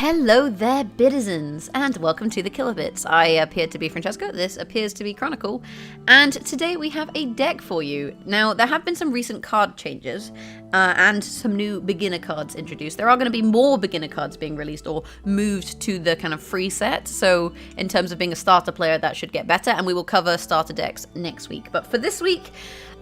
Hello there, Bitizens, and welcome to the Killer Bits. I appear to be Francesca, this appears to be Chronicle, and today we have a deck for you. Now, there have been some recent card changes, and some new beginner cards introduced. There are going to be more beginner cards being released or moved to the kind of free set, so in terms of being a starter player, that should get better, and we will cover starter decks next week. But for this week,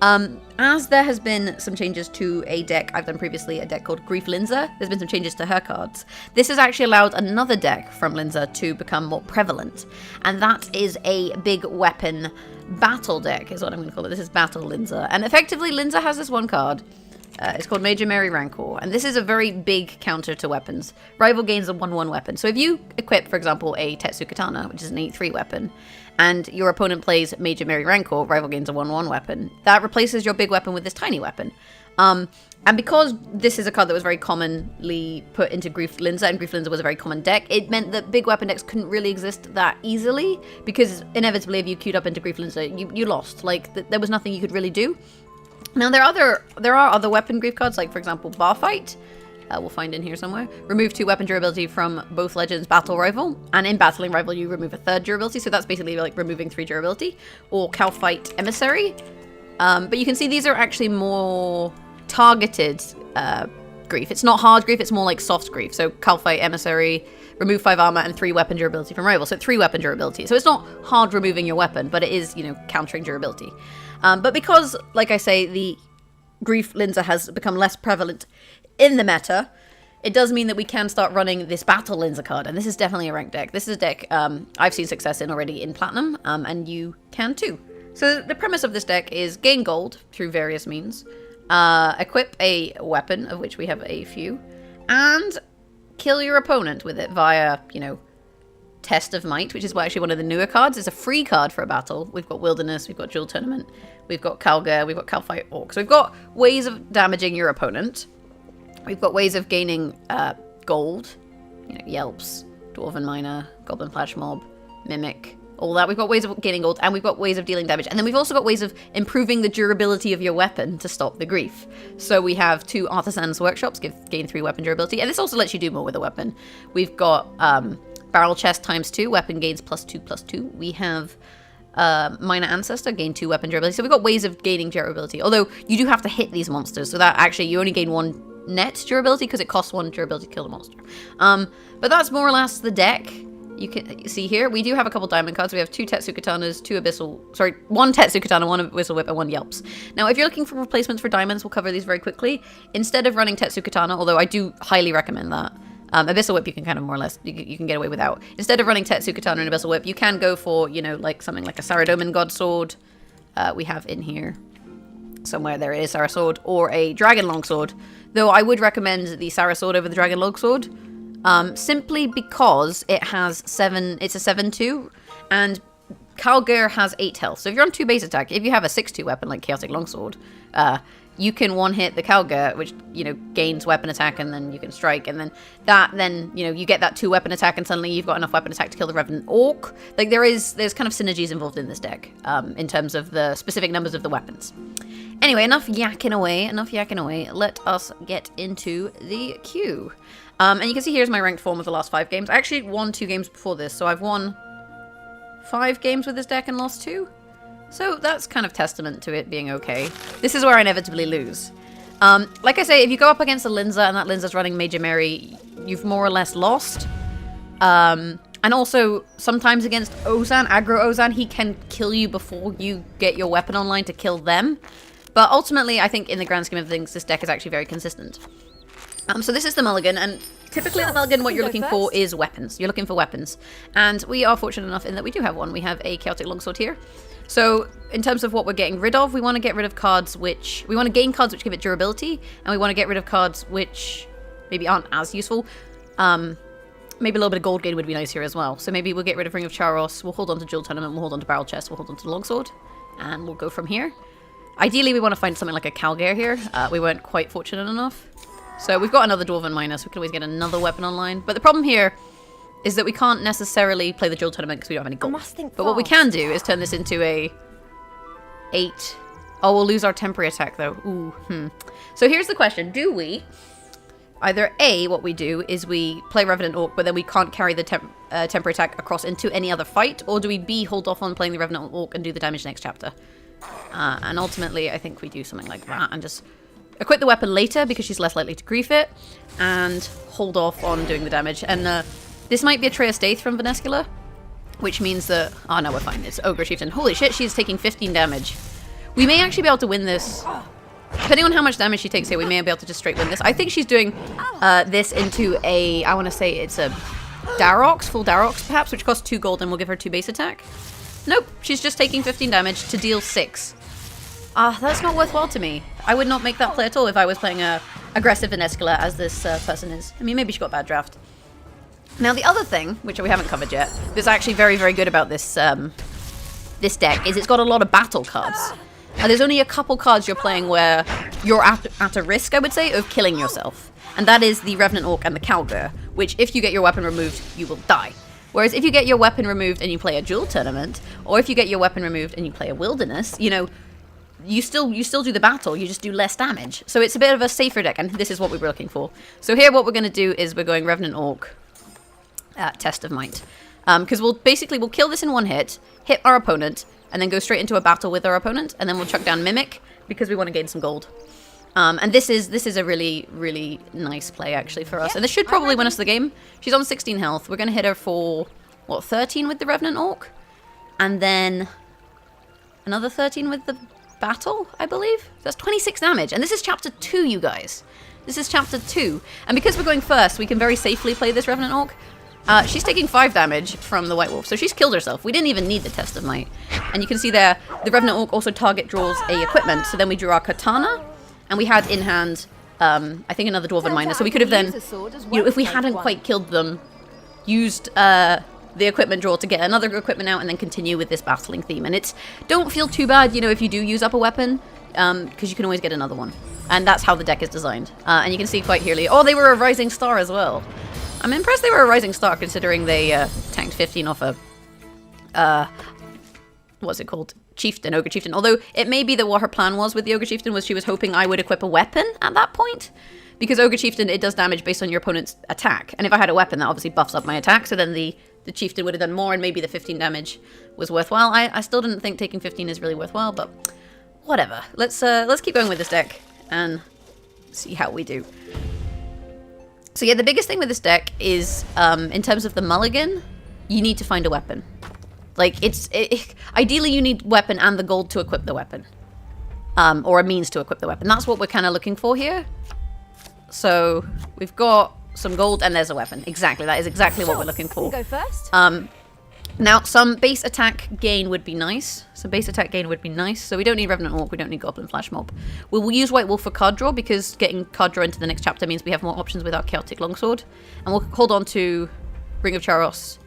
as there has been some changes to a deck I've done previously, a deck called Grief Linza, there's been some changes to her cards. This has actually allowed another deck from Linza to become more prevalent, and that is a big weapon battle deck, is what I'm going to call it. This is Battle Linza, and effectively Linza has this one card. It's called Major Mary Rancor, and this is a very big counter to weapons. Rival gains a 1/1 weapon. So if you equip, for example, a Tetsu Katana, which is an 8/3 weapon, and your opponent plays Major Mary Rancor, rival gains a 1/1 weapon, that replaces your big weapon with this tiny weapon. And because this is a card that was very commonly put into Grief Linza, and Grief Linza was a very common deck, it meant that big weapon decks couldn't really exist that easily, because inevitably if you queued up into Grief Linza, you lost. Like, there was nothing you could really do. Now, there are other weapon grief cards, like, for example, Bar Fight. We'll find in here somewhere. Remove 2 weapon durability from both Legends Battle Rival, and in Battling Rival you remove a 3rd durability, so that's basically like removing 3 durability. Or Kalphite Emissary. But you can see these are actually more targeted grief. It's not hard grief, it's more like soft grief. So Kalphite Emissary, remove 5 armor and 3 weapon durability from Rival, so 3 weapon durability. So it's not hard removing your weapon, but it is, you know, countering durability. But because, like I say, the Grief Linza has become less prevalent in the meta, it does mean that we can start running this Battle Linza card, and this is definitely a ranked deck. This is a deck I've seen success in already in Platinum, and you can too. So the premise of this deck is gain gold through various means, equip a weapon, of which we have a few, and kill your opponent with it via, you know, Test of Might, which is actually one of the newer cards. It's a free card for a battle. We've got Wilderness, we've got Duel Tournament, we've got Kal'Ger, we've got Kalphite Ork. So we've got ways of damaging your opponent. We've got ways of gaining gold, you know, Yelps, Dwarven Miner, Goblin Flashmob, Mimic, all that. We've got ways of gaining gold, and we've got ways of dealing damage. And then we've also got ways of improving the durability of your weapon to stop the grief. So we have 2 Artisan's Workshops, gain 3 weapon durability, and this also lets you do more with a weapon. We've got Barrelchest ×2, weapon gains +2/+2. We have Miner Ancestor, gain 2 weapon durability. So we've got ways of gaining durability, although you do have to hit these monsters, so that actually you only gain 1 net durability because it costs 1 durability to kill the monster. But that's more or less the deck. You can see here, we do have a couple diamond cards. We have 2 Tetsu Katanas, 1 Tetsu Katana, 1 Abyssal Whip, and 1 Yelps. Now, if you're looking for replacements for diamonds, we'll cover these very quickly. Instead of running Tetsu Katana, although I do highly recommend that, Abyssal Whip you can kind of more or less, you can get away without. Instead of running Tetsu Katana and Abyssal Whip, you can go for, you know, like something like a Saradomin God Sword. We have in here somewhere, there it is, Sarah Sword, or a Dragon Longsword. Though I would recommend the Sarah Sword over the Dragon Longsword, simply because it has 7, it's a 7/2, and Kal'Ger has 8 health. So if you're on 2 base attack, if you have a 6/2 weapon like Chaotic Longsword, you can one-hit the Kal'Ger, which, you know, gains weapon attack, and then you can strike, and then you know, you get that 2 weapon attack, and suddenly you've got enough weapon attack to kill the Revenant Ork. Like, there's kind of synergies involved in this deck, in terms of the specific numbers of the weapons. Anyway, enough yakking away. Let us get into the queue. And you can see here's my ranked form of the last 5 games. I actually won 2 games before this, so I've won 5 games with this deck and lost 2. So that's kind of testament to it being okay. This is where I inevitably lose. Like I say, if you go up against a Linza and that Linza's running Major Mary, you've more or less lost. And also, sometimes against Ozan, aggro Ozan, he can kill you before you get your weapon online to kill them. But ultimately, I think in the grand scheme of things, this deck is actually very consistent. So this is the mulligan, and typically the mulligan, what you're looking for is weapons. You're looking for weapons. And we are fortunate enough in that we do have one. We have a Chaotic Longsword here. So in terms of what we're getting rid of, we want to get rid of cards which... We want to gain cards which give it durability, and we want to get rid of cards which maybe aren't as useful. Maybe a little bit of gold gain would be nice here as well. So maybe we'll get rid of Ring of Charos, we'll hold on to Duel Tournament, we'll hold on to Barrelchest, we'll hold on to Longsword, and we'll go from here. Ideally, we want to find something like a Kal'Ger here. We weren't quite fortunate enough. So we've got another Dwarven Miner, so we can always get another weapon online. But the problem here is that we can't necessarily play the Duel Tournament because we don't have any gold. But what we can do is turn this into a 8. Oh, we'll lose our temporary attack though. Ooh, So here's the question. Do we either A, what we do is we play Revenant Ork, but then we can't carry the temporary attack across into any other fight, or do we B, hold off on playing the Revenant Ork and do the damage next chapter? And ultimately, I think we do something like that, and just equip the weapon later because she's less likely to grief it, and hold off on doing the damage. And this might be a Atreus Daith from Venescula, which means that... Oh, no, we're fine. It's Ogre Chieftain. Holy shit, she's taking 15 damage. We may actually be able to win this. Depending on how much damage she takes here, we may be able to just straight win this. I think she's doing this into a... I want to say it's a Darox, full Darox perhaps, which costs 2 gold and will give her 2 base attack. Nope, she's just taking 15 damage to deal 6. That's not worthwhile to me. I would not make that play at all if I was playing a aggressive Venescula as this person is. I mean, maybe she got bad draft. Now, the other thing, which we haven't covered yet, that's actually very, very good about this this deck, is it's got a lot of battle cards. There's only a couple cards you're playing where you're at a risk, I would say, of killing yourself. And that is the Revenant Ork and the Kal'Ger, which if you get your weapon removed, you will die. Whereas if you get your weapon removed and you play a Duel Tournament, or if you get your weapon removed and you play a Wilderness, you know, you still do the battle, you just do less damage. So it's a bit of a safer deck, and this is what we were looking for. So here what we're going to do is we're going Revenant Ork, Test of Might. Because we'll kill this in one hit our opponent, and then go straight into a battle with our opponent, and then we'll chuck down Mimic, because we want to gain some gold. And this is a really, really nice play, actually, for us. And this should probably win us the game. She's on 16 health. We're going to hit her for, what, 13 with the Revenant Ork? And then another 13 with the battle, I believe? That's 26 damage. And this is Chapter 2, you guys. This is Chapter 2. And because we're going first, we can very safely play this Revenant Ork. She's taking 5 damage from the White Wolf, so she's killed herself. We didn't even need the Test of Might. And you can see there, the Revenant Ork also target draws a equipment. So then we drew our Katana, and we had in hand, I think, another Dwarven Miner. So we could have then, you know, if we hadn't quite killed them, used the equipment draw to get another equipment out and then continue with this battling theme. And it's, don't feel too bad, you know, if you do use up a weapon, because you can always get another one. And that's how the deck is designed. And you can see quite clearly, oh, they were a Rising Star as well. I'm impressed they were a Rising Star considering they tanked 15 off a, what's it called? Chieftain, Ogre Chieftain. Although it may be that what her plan was with the Ogre Chieftain was she was hoping I would equip a weapon at that point. Because Ogre Chieftain, it does damage based on your opponent's attack. And if I had a weapon, that obviously buffs up my attack. So then the Chieftain would have done more and maybe the 15 damage was worthwhile. I still didn't think taking 15 is really worthwhile, but whatever. Let's keep going with this deck and see how we do. So yeah, the biggest thing with this deck is, in terms of the mulligan, you need to find a weapon. Like, ideally you need weapon and the gold to equip the weapon. Or a means to equip the weapon. That's what we're kind of looking for here. So, we've got some gold and there's a weapon. Exactly, that is exactly what we're looking for. Go first. Now, some base attack gain would be nice. So we don't need Revenant Ork, we don't need Goblin Flashmob. We'll use White Wolf for card draw, because getting card draw into the next chapter means we have more options with our Chaotic Longsword. And we'll hold on to Ring of Charos,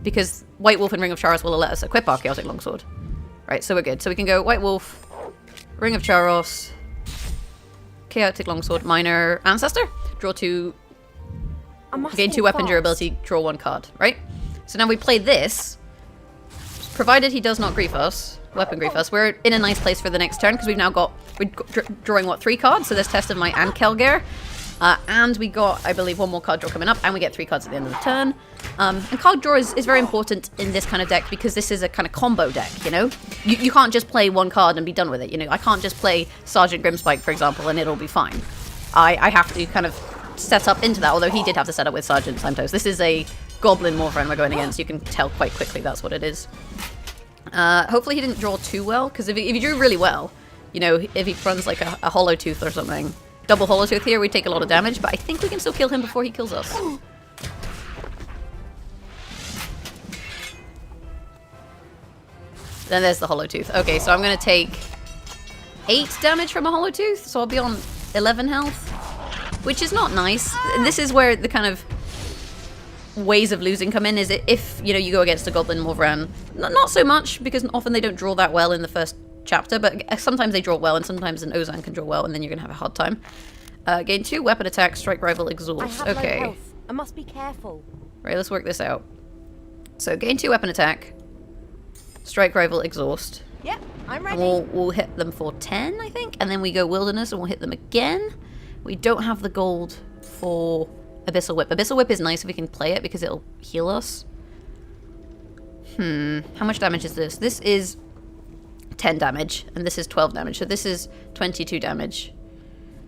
because White Wolf and Ring of Charos will let us equip our Chaotic Longsword. Right, so we're good. So we can go White Wolf, Ring of Charos, Chaotic Longsword, Miner, Ancestor. Draw 2, gain 2 weapon durability, draw 1 card, right? So now we play this. Provided he does not grief us, weapon grief us, we're in a nice place for the next turn, because we've now got, we're drawing, what, 3 cards? So there's Test of Might and Kal'Ger. And we got, I believe, 1 more card draw coming up, and we get 3 cards at the end of the turn. And card draw is very important in this kind of deck, because this is a kind of combo deck, you know? You can't just play 1 card and be done with it, you know? I can't just play Sergeant Grimspike, for example, and it'll be fine. I have to kind of set up into that, although he did have to set up with Sergeant sometimes. This is a Goblin Morphin we're going against. You can tell quite quickly that's what it is. Hopefully he didn't draw too well, because if he drew really well, you know, if he runs like a Hollow Tooth or something, double Hollow Tooth here, we take a lot of damage, but I think we can still kill him before he kills us. Then there's the Hollow Tooth. Okay, so I'm going to take 8 damage from a Hollow Tooth, so I'll be on 11 health, which is not nice. This is where the kind of ways of losing come in, is it if, you know, you go against a Goblin Morphin. Not so much, because often they don't draw that well in the first chapter, but sometimes they draw well, and sometimes an Ozan can draw well, and then you're going to have a hard time. Gain 2 weapon attack, strike rival, exhaust. Okay. Low health. I must be careful. Right, let's work this out. So gain 2 weapon attack, strike rival, exhaust. Yep, I'm ready. And we'll hit them for 10, I think, and then we go Wilderness and we'll hit them again. We don't have the gold for Abyssal Whip. Abyssal Whip is nice if we can play it because it'll heal us. How much damage is this? This is 10 damage, and this is 12 damage, so this is 22 damage.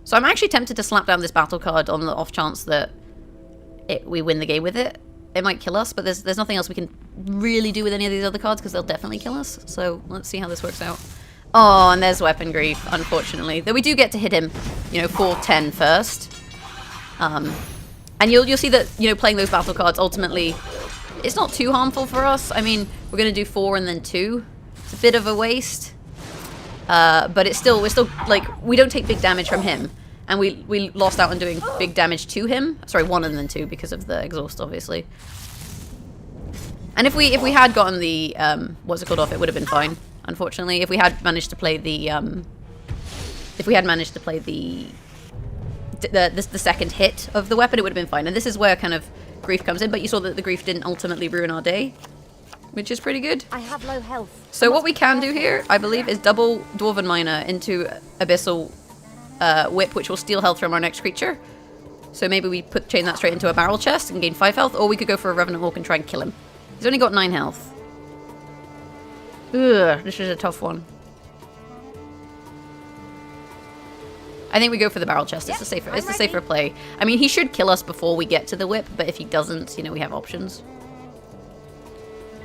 So I'm actually tempted to slap down this battle card on the off chance that we win the game with it. It might kill us, but there's nothing else we can really do with any of these other cards because they'll definitely kill us. So let's see how this works out. Oh, and there's Weapon Grief, unfortunately. Though we do get to hit him, you know, for 10 first. And you'll see that, you know, playing those battle cards ultimately, it's not too harmful for us. I mean, we're going to do 4 and then 2. It's a bit of a waste. But we're still, like, we don't take big damage from him. And we lost out on doing big damage to him. Sorry, 1 and then 2 because of the exhaust, obviously. And if we had gotten the, what's it called off, it would have been fine. Unfortunately, if we had managed to play the, the second hit of the weapon, it would have been fine. And this is where kind of Grief comes in, but you saw that the Grief didn't ultimately ruin our day, which is pretty good. I have low health. So what we can do here, I believe, is double Dwarven Miner into Abyssal Whip, which will steal health from our next creature. So maybe we chain that straight into a Barrelchest and gain 5 health, or we could go for a Revenant Ork and try and kill him. He's only got 9 health. Ugh, this is a tough one. I think we go for the Barrelchest. It's the safer play. I mean, he should kill us before we get to the whip, but if he doesn't, you know, we have options.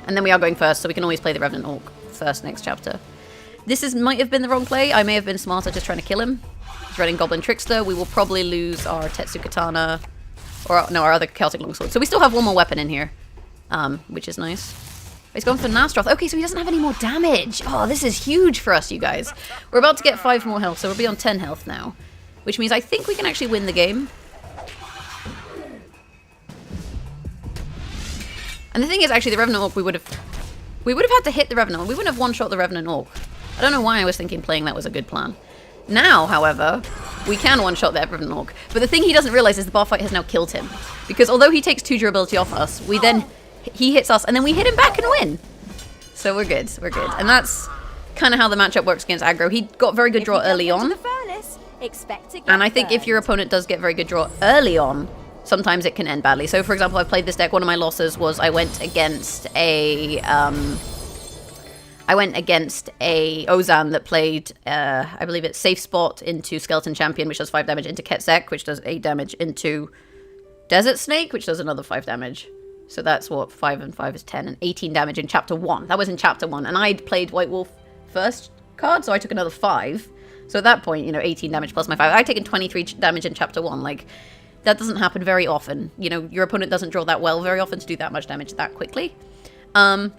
And then we are going first, so we can always play the Revenant Ork first next chapter. This might have been the wrong play. I may have been smarter just trying to kill him. He's running Goblin Trickster. We will probably lose our Tetsu Katana, or no, our other Celtic Longsword. So we still have one more weapon in here, which is nice. He's going for Nastroth. Okay, so he doesn't have any more damage. Oh, this is huge for us, you guys. We're about to get 5 more health, so we'll be on 10 health now. Which means I think we can actually win the game. And the thing is, actually, the Revenant Ork, we would have had to hit the Revenant Ork. We wouldn't have one-shot the Revenant Ork. I don't know why I was thinking playing that was a good plan. Now, however, we can one-shot the Revenant Ork. But the thing he doesn't realize is the bar fight has now killed him. Because although he takes 2 durability off us, he hits us, and then we hit him back and win. So we're good. We're good. And that's kind of how the matchup works against aggro. He got very good draw early on. And I think if your opponent does get very good draw early on, sometimes it can end badly. So, for example, I've played this deck. One of my losses was I went against a Ozan that played, I believe it's Safe Spot into Skeleton Champion, which does 5 damage, into Ketzek, which does 8 damage, into Desert Snake, which does another 5 damage. So that's what, 5 and 5 is 10, and 18 damage in Chapter 1. That was in Chapter 1, and I'd played White Wolf first card, so I took another 5. So at that point, you know, 18 damage plus my 5. I'd taken 23 damage in Chapter 1. Like, that doesn't happen very often. You know, your opponent doesn't draw that well very often to do that much damage that quickly. But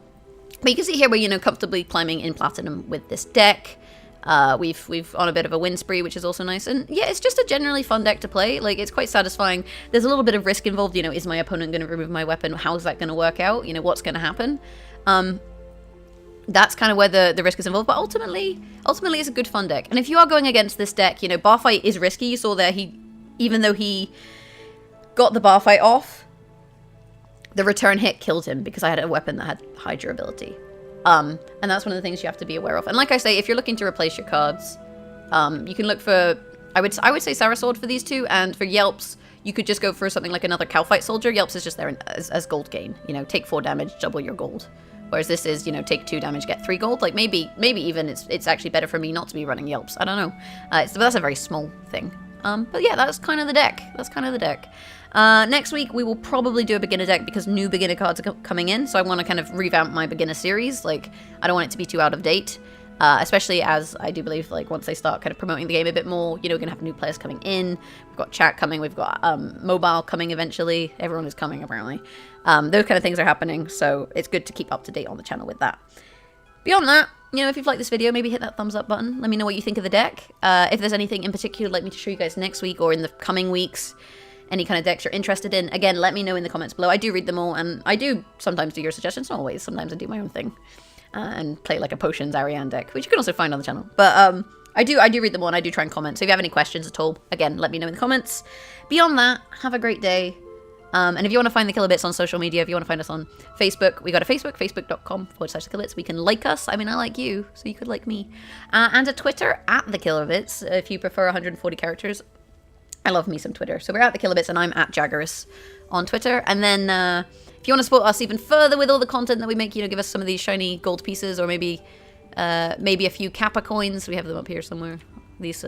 you can see here we're, you know, comfortably climbing in Platinum with this deck. We've on a bit of a win spree, which is also nice. And yeah, it's just a generally fun deck to play. Like, it's quite satisfying. There's a little bit of risk involved. You know, is my opponent going to remove my weapon? How's that going to work out? You know, what's going to happen? That's kind of where the risk is involved. But ultimately, it's a good fun deck. And if you are going against this deck, you know, bar fight is risky. You saw there, even though he got the bar fight off, the return hit killed him because I had a weapon that had high durability. And that's one of the things you have to be aware of. And like I say, if you're looking to replace your cards, you can look for, I would say Charos for these two, and for Yelps, you could just go for something like another Kalphite Soldier. Yelps is just there as gold gain. You know, take 4 damage, double your gold. Whereas this is, you know, take 2 damage, get 3 gold. Like, maybe even it's actually better for me not to be running Yelps. I don't know. But that's a very small thing. But yeah, that's kind of the deck. Next week, we will probably do a beginner deck because new beginner cards are coming in. So I want to kind of revamp my beginner series. Like, I don't want it to be too out of date. Especially as I do believe, like, once they start kind of promoting the game a bit more, you know, we're going to have new players coming in. We've got chat coming. We've got mobile coming eventually. Everyone is coming, apparently. Those kind of things are happening. So it's good to keep up to date on the channel with that. Beyond that, you know, if you've liked this video, maybe hit that thumbs up button. Let me know what you think of the deck. If there's anything in particular you'd like me to show you guys next week or in the coming weeks, any kind of decks you're interested in, again, let me know in the comments below. I do read them all, and I do sometimes do your suggestions. Not always. Sometimes I do my own thing and play like a Potions Ariane deck, which you can also find on the channel. But I do read them all, and I do try and comment. So if you have any questions at all, again, let me know in the comments. Beyond that, have a great day. And if you want to find the Kilobits on social media, if you want to find us on Facebook, we got a Facebook, facebook.com/thekilobits. We can like us. I mean, I like you, so you could like me. And a Twitter, @thekilobits, if you prefer 140 characters. I love me some Twitter. So we're at the Kilobits, and I'm at Jaggerus on Twitter. And then if you want to support us even further with all the content that we make, you know, give us some of these shiny gold pieces, or maybe a few Kappa coins. We have them up here somewhere. These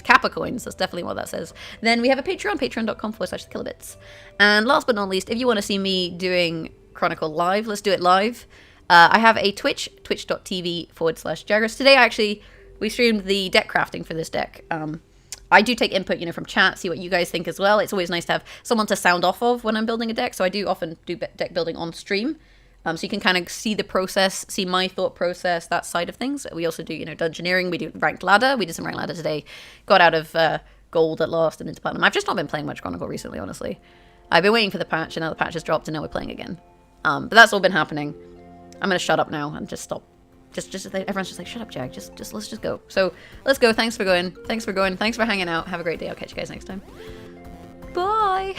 Kappa coins, that's definitely what that says. Then we have a Patreon, patreon.com/thekilobits. And last but not least, if you want to see me doing Chronicle live, let's do it live. I have a Twitch, twitch.tv/Jaggerus. Today, we streamed the deck crafting for this deck. I do take input, you know, from chat, see what you guys think as well. It's always nice to have someone to sound off of when I'm building a deck, so I do often do deck building on stream. So you can kind of see the process, see my thought process, that side of things. We also do, you know, dungeoneering. We do ranked ladder. We did some ranked ladder today. Got out of gold at last and into platinum. I've just not been playing much Chronicle recently, honestly. I've been waiting for the patch, and now the patch has dropped, and now we're playing again. But that's all been happening. I'm going to shut up now and just stop. Everyone's just like, shut up, Jag. Let's just go. So let's go. Thanks for going. Thanks for hanging out. Have a great day. I'll catch you guys next time. Bye.